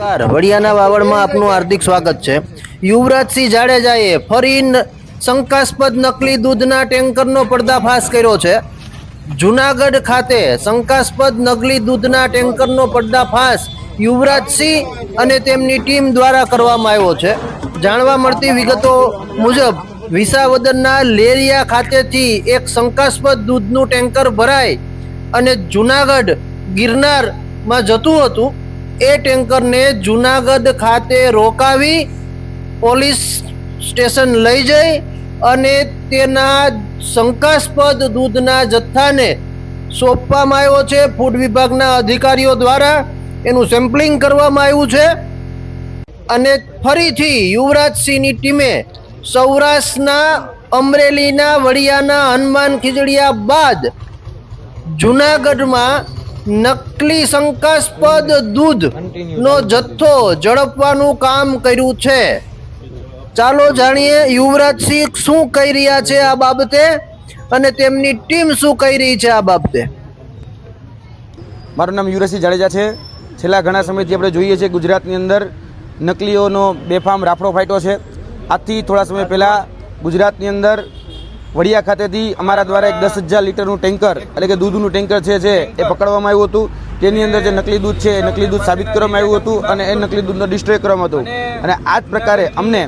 વડિયાના વાવડમાં આપનું હાર્દિક સ્વાગત છે। યુવરાજસિંહ જાડેજાએ ફરી શંકાસ્પદ નકલી દૂધના ટેન્કરનો પર્દાફાશ કર્યો છે। જૂનાગઢ ખાતે શંકાસ્પદ નકલી દૂધના ટેન્કરનો પર્દાફાશ યુવરાજસિંહ અને તેમની ટીમ દ્વારા કરવામાં આવ્યો છે। જાણવા મળતી વિગતો મુજબ વિસાવદરના લેરિયા ખાતેથી એક શંકાસ્પદ દૂધનું ટેન્કર ભરાય અને જૂનાગઢ ગિરનારમાં જતું હતું। એ ટેન્કરને જૂનાગઢ ખાતે રોકાવી પોલીસ સ્ટેશન લઈ જઈ અને તેના શંકાસ્પદ દૂધના જથ્થાને સોંપવામાં આવ્યો છે। ફૂડ વિભાગના અધિકારીઓ દ્વારા એનું સેમ્પલિંગ કરવામાં આવ્યું છે અને ફરીથી યુવરાજસિંહની ટીમે સૌરાષ્ટ્રના અમરેલીના વડિયાના હનુમાન ખીજડીયા બાદ જૂનાગઢમાં નકલી શંકાસ્પદ દૂધનો જથ્થો ઝડપવાનું કામ કર્યું છે। ચાલો જાણીએ યુવરાજસિંહ શું કહી રહ્યા છે આ બાબતે અને તેમની ટીમ શું કહી રહી છે આ બાબતે। મારું નામ યુવરાજસિંહ જાડેજા છે। છેલ્લા ઘણા સમયથી આપણે જોઈએ છીએ ગુજરાતની અંદર નકલીઓનો બેફામ રાફડો ફાટ્યો છે। આજથી થોડા સમય પહેલાં ગુજરાતની અંદર વડિયા ખાતેથી અમારા દ્વારા એક 10,000 લીટરનું ટેન્કર એટલે કે દૂધનું ટેન્કર છે એ પકડવામાં આવ્યું હતું। તેની અંદર જે નકલી દૂધ છે એ નકલી દૂધ સાબિત કરવામાં આવ્યું હતું અને એ નકલી દૂધનો ડિસ્ટ્રોય કરવામાં હતું। અને આ જ પ્રકારે અમને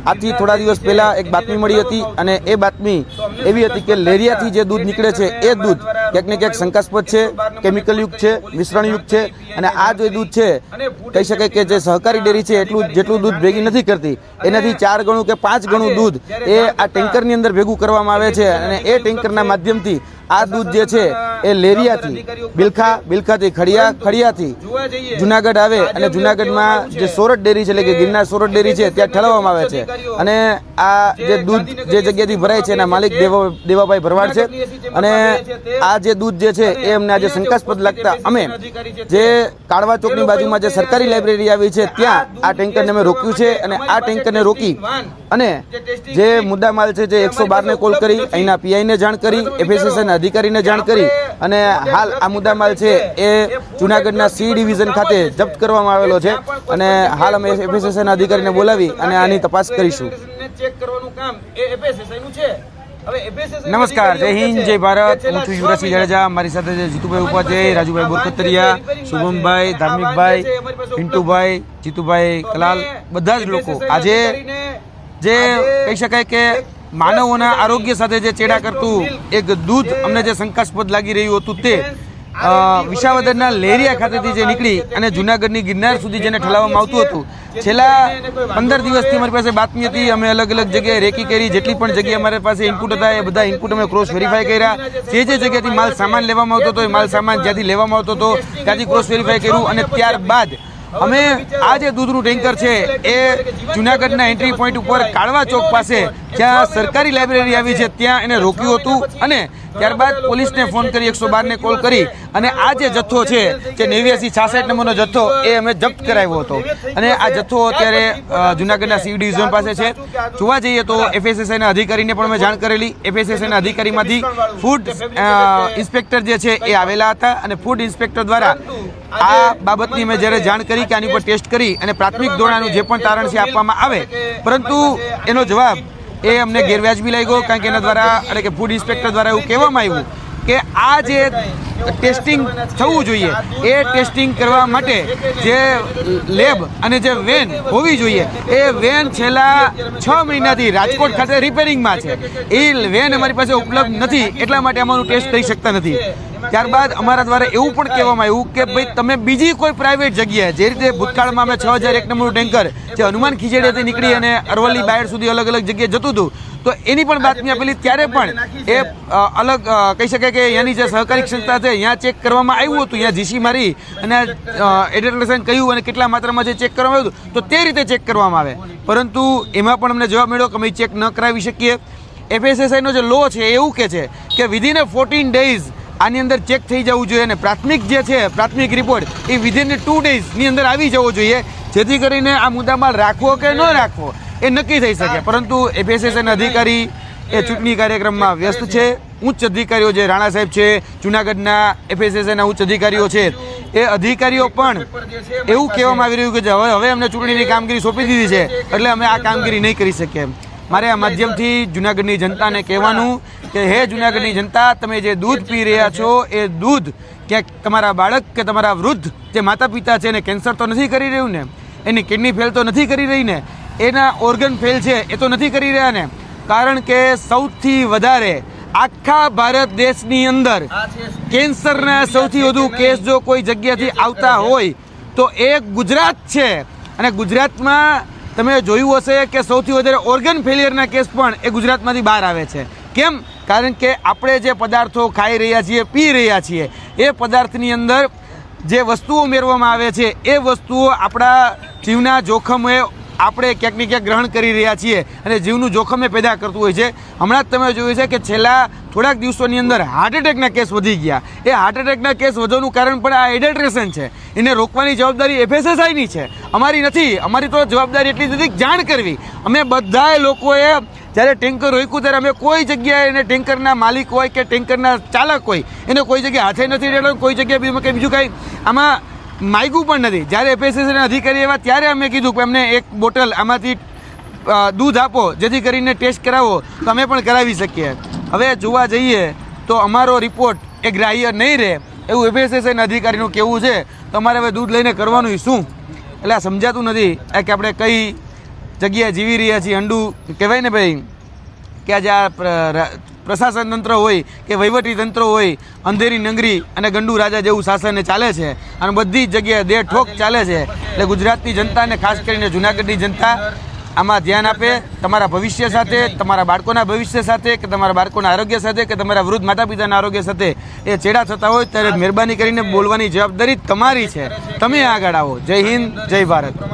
આજથી થોડા દિવસ પહેલાં એક બાતમી મળી હતી અને એ બાતમી એવી હતી કે લેરિયાથી જે દૂધ નીકળે છે એ દૂધ ક્યાંક ને ક્યાંક શંકાસ્પદ છે, કેમિકલયુક્ત છે, મિશ્રણયુક્ત છે અને આ જે દૂધ છે કહી શકાય કે જે સહકારી ડેરી છે જેટલું દૂધ ભેગી નથી કરતી એનાથી 4 ગણું કે 5 ગણું દૂધ એ આ ટેન્કરની અંદર ભેગું કરવામાં આવે છે અને એ ટેન્કરના માધ્યમથી આ દૂધ જે છે એ લેરિયાથી બિલખાથી ખડિયાથી જુનાગઢ આવે અને જુનાગઢમાં જે સોરઠ ડેરી છે એટલે કે ગિરનાર સોરઠ ડેરી છે ત્યાં ઠલવવામાં આવે છે। અને આ જે દૂધ જે જગ્યાથી ભરાય છે એના માલિક દેવાભાઈ ભરવાડ છે અને આ જે દૂધ જે છે એ અમને આજે શંકાસ્પદ લાગતા અમે જે કાળવા ચોકની બાજુમાં જે સરકારી લાઇબ્રેરી આવી છે ત્યાં આ ટેન્કરને અમે રોક્યું છે અને આ ટેન્કરને રોકી અને જે મુદ્દામાલ છે જે 112ને કોલ કરી અહીંના પીઆઈને જાણ કરી એફએસએસઆઈના અધિકારીને જાણ કરી અને હાલ આ મુદ્દામાલ છે એ જૂનાગઢના સી ડિવિઝન ખાતે જપ્ત કરવામાં આવેલો છે અને હાલ અમે એફએસએસઆઈના અધિકારીને બોલાવી અને આની તપાસ કરીશું। નમસ્કાર, જય હિન્દ, જય ભારત। હું છું યુવરાજસિંહ જાડેજા। મારી સાથે છે જીતુભાઈ ઉપાધ્યાય, રાજુભાઈ બોરકતરિયા, શુભમભાઈ, ધાર્મિકભાઈ, પિન્ટુભાઈ, જીતુભાઈ કલાલ, બધા જ લોકો આજે જે કહી શકાય કે માનવોના આરોગ્ય સાથે જે ચેડા કરતું એક દૂધ અમને જે શંકાસ્પદ લાગી રહ્યું હતું તે વિસાવદરના લેરિયા ખાતેથી જે નીકળી અને જૂનાગઢની ગિરનાર સુધી જેને ઠલાવવામાં આવતું હતું। છેલ્લા 15 દિવસથી અમારી પાસે બાતમી હતી। અમે અલગ અલગ જગ્યાએ રેકી કરી, જેટલી પણ જગ્યાએ અમારી પાસે ઇનપુટ હતા એ બધા ઇનપુટ અમે ક્રોસ વેરીફાઈ કર્યા। જે જગ્યાથી માલ સામાન લેવામાં આવતો હતો એ માલ સામાન જ્યાંથી લેવામાં આવતો હતો ત્યાંથી ક્રોસ વેરીફાઈ કર્યું અને ત્યારબાદ અમે આ જે દૂધનું ટેન્કર છે એ જૂનાગઢના એન્ટ્રી પોઈન્ટ ઉપર કાળવા ચોક પાસે જ્યાં સરકારી લાઇબ્રેરી આવી છે ત્યાં એને રોક્યું હતું અને ત્યારબાદ પોલીસને ફોન કરી 112ને કોલ કરી અને આ જે જથ્થો છે જે 8966 નંબરનો જથ્થો એ અમે જપ્ત કરાવ્યો હતો અને આ જથ્થો અત્યારે જૂનાગઢના સી ડિવિઝન પાસે છે। જોવા જઈએ તો એફએસએસઆઈના અધિકારીને પણ અમે જાણ કરેલી। એફએસએસઆઈના અધિકારીમાંથી ફૂડ ઇન્સ્પેક્ટર જે છે એ આવેલા હતા અને ફૂડ ઇન્સ્પેક્ટર દ્વારા આ બાબતની અમે જ્યારે જાણ કરી કે આની ઉપર ટેસ્ટ કરી અને પ્રાથમિક ધોરણનું જે પણ તારણ છે આપવામાં આવે, પરંતુ એનો જવાબ એ અમને ગેરવ્યાજબી લાગ્યો કારણ કે એના દ્વારા એટલે કે ફૂડ ઇન્સ્પેક્ટર દ્વારા એવું કહેવામાં આવ્યું કે આ જે ટેસ્ટિંગ થવું જોઈએ એ ટેસ્ટિંગ કરવા માટે જે લેબ અને જે વેન હોવી જોઈએ એ વેન છેલ્લા 6 મહિનાથી રાજકોટ ખાતે રિપેરિંગમાં છે। એ વેન અમારી પાસે ઉપલબ્ધ નથી એટલા માટે અમારું ટેસ્ટ કરી શકતા નથી। ત્યારબાદ અમારા દ્વારા એવું પણ કહેવામાં આવ્યું કે ભાઈ તમે બીજી કોઈ પ્રાઇવેટ જગ્યાએ જે રીતે ભૂતકાળમાં અમે 6001 નંબરનું ટેન્કર જે હનુમાન ખીજડીયાથી નીકળી અને અરવલ્લી બાયડ સુધી અલગ અલગ જગ્યાએ જતું હતું તો એની પણ બાતમી આપેલી ત્યારે પણ એ અલગ કહી શકાય કે અહીંયાની જે સહકારી સંસ્થા છે અહીંયા ચેક કરવામાં આવ્યું હતું, અહીંયા જીસી મારી અને એડલ્ટ્રેશન કહ્યું અને કેટલા માત્રામાં જે ચેક કરવામાં આવ્યું તો તે રીતે ચેક કરવામાં આવે, પરંતુ એમાં પણ અમને જવાબ મળ્યો કે અમે ચેક ન કરાવી શકીએ। એફએસએસઆઈનો જે લો છે એવું કહે છે કે વિધિન 14 ડેઝ આની અંદર ચેક થઈ જવું જોઈએ અને પ્રાથમિક જે છે પ્રાથમિક રિપોર્ટ એ વિધિન 2 ડેઝની અંદર આવી જવો જોઈએ જેથી કરીને આ મુદ્દામાલ રાખવો કે ન રાખવો એ નક્કી થઈ શકે। પરંતુ એફએસએસઆઈના અધિકારી એ ચૂંટણી કાર્યક્રમમાં વ્યસ્ત છે। ઉચ્ચ અધિકારીઓ જે રાણા સાહેબ છે, જૂનાગઢના એફએસએસઆઈના ઉચ્ચ અધિકારીઓ છે એ અધિકારીઓ પણ એવું કહેવામાં આવી રહ્યું કે હવે અમને ચૂંટણીની કામગીરી સોંપી દીધી છે એટલે અમે આ કામગીરી નહીં કરી શકીએ. મારે આ માધ્યમથી જૂનાગઢની જનતાને કહેવાનું કે હે જૂનાગઢની જનતા, તમે જે દૂધ પી રહ્યા છો એ દૂધ ક્યાંક તમારા બાળક કે તમારા વૃદ્ધ જે માતા પિતા છે એને કેન્સર તો નથી કરી રહ્યું ને, એની કિડની ફેલ તો નથી કરી રહી ને, એના ઓર્ગન ફેલ છે એ તો નથી કરી રહ્યા ને? કારણ કે સૌથી વધારે આખા ભારત દેશની અંદર કેન્સરના સૌથી વધુ કેસ જો કોઈ જગ્યાથી આવતા હોય તો એ ગુજરાત છે. અને ગુજરાતમાં તમે જોયું હશે કે સૌથી વધારે ઓર્ગન ફેલિયરના કેસ પણ એ ગુજરાતમાંથી બહાર આવે છે. કેમ? કારણ કે આપણે જે પદાર્થો ખાઈ રહ્યા છીએ, પી રહ્યા છીએ, એ પદાર્થની અંદર જે વસ્તુઓ ઉમેરવામાં આવે છે એ વસ્તુઓ આપણા જીવના જોખમે આપણે ક્યાંક ને ક્યાંક ગ્રહણ કરી રહ્યા છીએ અને જીવનું જોખમ એ પેદા કરતું હોય છે. હમણાં જ તમે જોયું છે કે છેલ્લા થોડાક દિવસોની અંદર હાર્ટ એટેકના કેસ વધી ગયા. એ હાર્ટ એટેકના કેસ વધવાનું કારણ પણ આ એડલ્ટ્રેશન છે. એને રોકવાની જવાબદારી FSSAIની છે, અમારી નથી. અમારી તો જવાબદારી એટલી હતી જાણ કરવી. અમે બધાએ લોકોએ જ્યારે ટેન્કર રોક્યું ત્યારે અમે કોઈ જગ્યાએ એને ટેન્કરના માલિક હોય કે ટેન્કરના ચાલક હોય એને કોઈ જગ્યાએ હાથે નથી રેડો, કોઈ જગ્યાએ બીજું કંઈ આમાં માગ્યું પણ નથી. જ્યારે FSSAIના અધિકારી એવા ત્યારે અમે કીધું કે અમને એક બોટલ આમાંથી દૂધ આપો જેથી કરીને ટેસ્ટ કરાવો, તો અમે પણ કરાવી શકીએ. હવે જોવા જઈએ તો અમારો રિપોર્ટ એ ગ્રાહ્ય નહીં રહે એવું FSSAIના અધિકારીનું કહેવું છે. તો અમારે હવે દૂધ લઈને કરવાનું શું? એટલે આ સમજાતું નથી કે આપણે કઈ જગ્યાએ જીવી રહ્યા છીએ. અંડું કહેવાય ને ભાઈ કે આજે આ પ્રશાસન તંત્ર હોય કે વહીવટી તંત્ર હોય, અંધેરી નંગરી અને ગંડુ રાજા જેવું શાસન ચાલે છે અને બધી જ જગ્યાએ દે ઠોક ચાલે છે. એટલે ગુજરાતની જનતાને ખાસ કરીને જૂનાગઢની જનતા આમાં ધ્યાન આપે. તમારા ભવિષ્ય સાથે, તમારા બાળકોના ભવિષ્ય સાથે કે તમારા બાળકોના આરોગ્ય સાથે કે તમારા વૃદ્ધ માતા પિતાના આરોગ્ય સાથે એ ચેડા થતા હોય ત્યારે મહેરબાની કરીને બોલવાની જવાબદારી તમારી છે. તમે આગળ આવો. જય હિન્દ, જય ભારત.